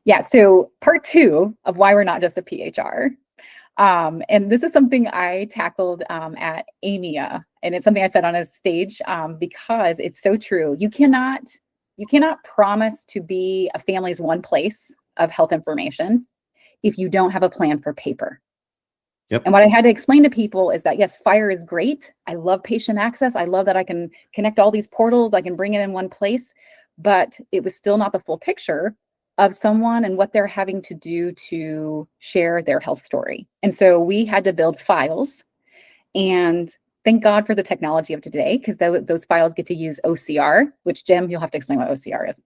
Yeah, so part two of why we're not just a PHR. And this is something I tackled at AMIA, and it's something I said on a stage because it's so true. You cannot promise to be a family's one place of health information if you don't have a plan for paper. Yep. And what I had to explain to people is that, yes, FHIR is great. I love patient access. I love that I can connect all these portals. I can bring it in one place, but it was still not the full picture of someone and what they're having to do to share their health story. And so we had to build files, and thank God for the technology of today, because those files get to use OCR, which, Jim, you'll have to explain what OCR is.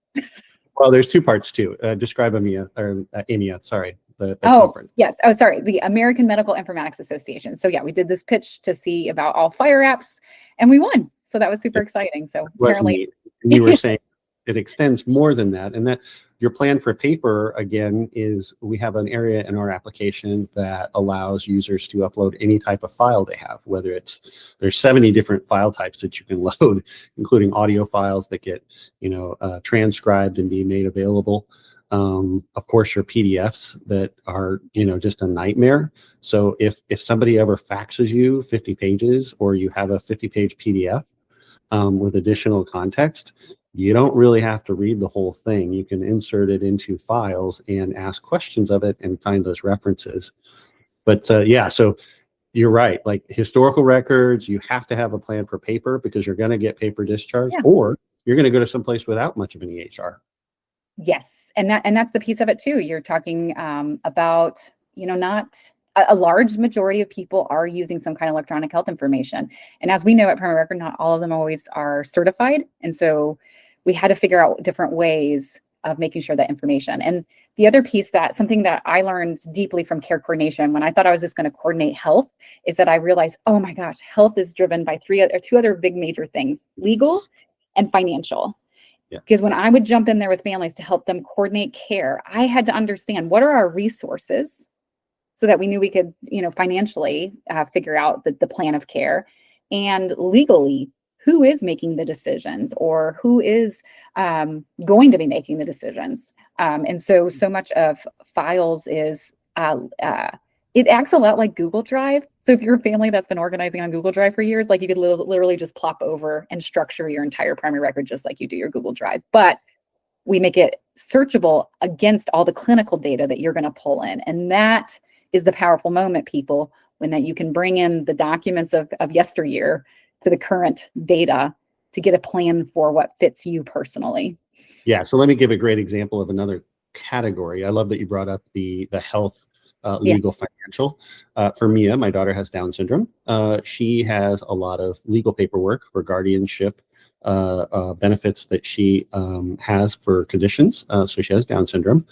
Well, there's two parts too. Describe AMIA, or AMIA, sorry, the Oh, conference. yes. Oh, sorry. The American Medical Informatics Association. So yeah, we did this pitch to see about all FHIR apps, and we won. So that was super exciting. So apparently, You were saying it extends more than that, and that your plan for paper, again, is we have an area in our application that allows users to upload any type of file they have, whether there's 70 different file types that you can load, including audio files that get, transcribed and be made available. Of course, your PDFs that are, just a nightmare. So if somebody ever faxes you 50 pages, or you have a 50-page PDF with additional context, you don't really have to read the whole thing. You can insert it into files and ask questions of it and find those references. But yeah, so you're right. Like historical records, you have to have a plan for paper, because you're going to get paper discharge, or you're going to go to some place without much of an EHR. Yes, and that's the piece of it too. You're talking about, not a large majority of people are using some kind of electronic health information. And as we know at Primary Record, not all of them always are certified. And so we had to figure out different ways of making sure that information. And the other piece, that something that I learned deeply from care coordination when I thought I was just going to coordinate health, is that I realized, oh my gosh, health is driven by two other big major things: legal and financial. Because when I would jump in there with families to help them coordinate care, I had to understand, what are our resources, so that we knew we could, financially figure out the plan of care, and legally, who is making the decisions, or who is going to be making the decisions. And so much of files is, it acts a lot like Google Drive. So if you're a family that's been organizing on Google Drive for years, like, you could literally just plop over and structure your entire primary record just like you do your Google Drive. But we make it searchable against all the clinical data that you're going to pull in. And that is the powerful moment, people, when that you can bring in the documents of yesteryear to the current data to get a plan for what fits you personally. Yeah, so let me give a great example of another category. I love that you brought up the health, legal, financial. For Mia, my daughter has Down syndrome. She has a lot of legal paperwork for guardianship benefits that she has for conditions. So she has Down syndrome.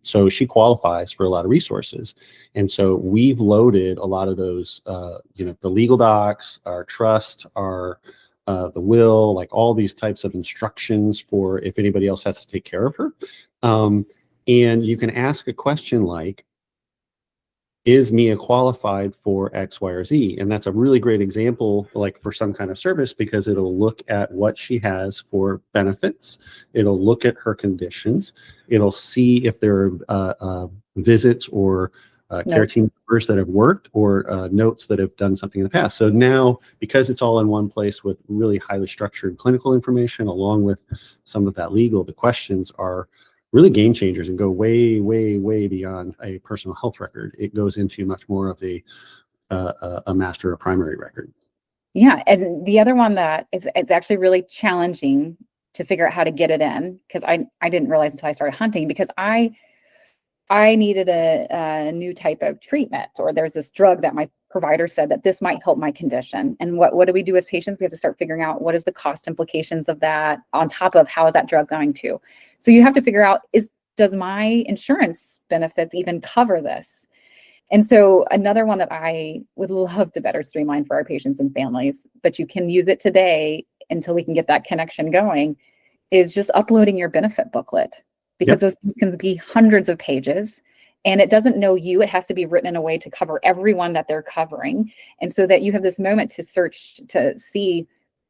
So she qualifies for a lot of resources. And so we've loaded a lot of those, the legal docs, our trust, our the will, like all these types of instructions for if anybody else has to take care of her. And you can ask a question like, is Mia qualified for X, Y, or Z? And that's a really great example, like for some kind of service, because it'll look at what she has for benefits. It'll look at her conditions. It'll see if there are visits or care team members that have worked, or notes that have done something in the past. So now, because it's all in one place with really highly structured clinical information, along with some of that legal, the questions are really game changers and go way, way, way beyond a personal health record. It goes into much more of a master of primary record. Yeah, and the other one that it's actually really challenging to figure out how to get it in, because I didn't realize until I started hunting, because I needed a new type of treatment, or there's this drug that my provider said that this might help my condition. And what do we do as patients? We have to start figuring out, what is the cost implications of that, on top of how is that drug going to. So you have to figure out, does my insurance benefits even cover this? And so another one that I would love to better streamline for our patients and families, but you can use it today until we can get that connection going, is just uploading your benefit booklet. Because those things can be hundreds of pages, and it doesn't know you. It has to be written in a way to cover everyone that they're covering. And so that you have this moment to search to see,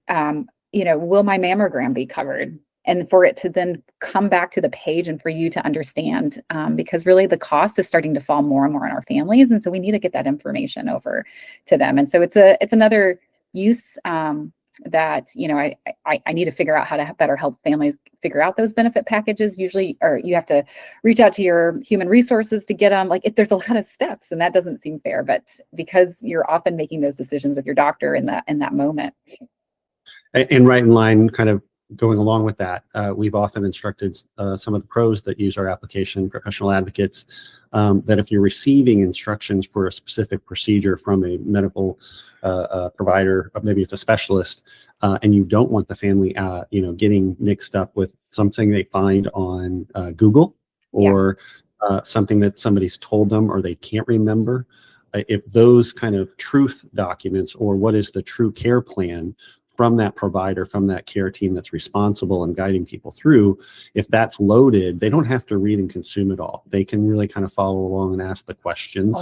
will my mammogram be covered? and for it to then come back to the page and for you to understand, because really the cost is starting to fall more and more on our families, and so we need to get that information over to them. And so it's another use, that, you know, I need to figure out how to better help families figure out those benefit packages. Usually, or you have to reach out to your human resources to get them. Like, if there's a lot of steps, and that doesn't seem fair, but because you're often making those decisions with your doctor in that moment. And right in line, kind of going along with that, we've often instructed some of the pros that use our application, professional advocates, that if you're receiving instructions for a specific procedure from a medical provider, or maybe it's a specialist, and you don't want the family, getting mixed up with something they find on Google, or something that somebody's told them or they can't remember, if those kind of truth documents, or what is the true care plan from that provider, from that care team that's responsible and guiding people through, if that's loaded, they don't have to read and consume it all. They can really kind of follow along and ask the questions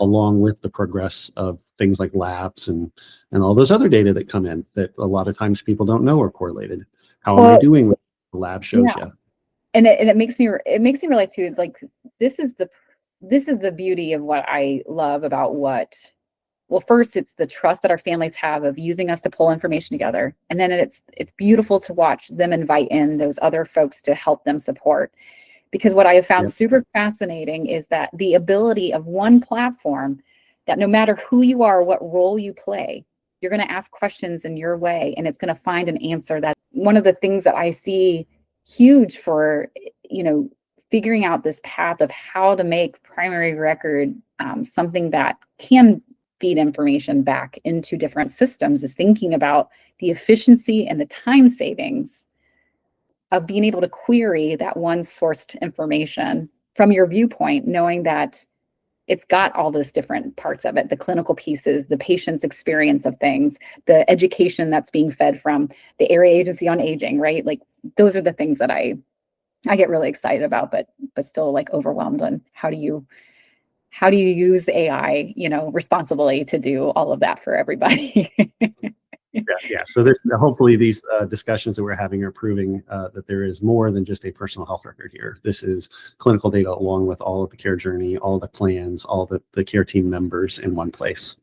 along with the progress of things like labs and all those other data that come in that a lot of times people don't know are correlated. How am I doing with the lab shows you? And it makes me realize too, like, this is the beauty of what I love about well, first, it's the trust that our families have of using us to pull information together. And then it's beautiful to watch them invite in those other folks to help them support. Because what I have found super fascinating is that the ability of one platform, that no matter who you are, what role you play, you're going to ask questions in your way, and it's going to find an answer. That one of the things that I see huge for, figuring out this path of how to make primary record something that can feed information back into different systems, is thinking about the efficiency and the time savings of being able to query that one sourced information from your viewpoint, knowing that it's got all those different parts of it, the clinical pieces, the patient's experience of things, the education that's being fed from the area agency on aging, right? Like, those are the things that I get really excited about, but still, like, overwhelmed on how do you use AI, responsibly to do all of that for everybody. Yeah. So hopefully these discussions that we're having are proving that there is more than just a personal health record here. This is clinical data along with all of the care journey, all the plans, all the care team members in one place.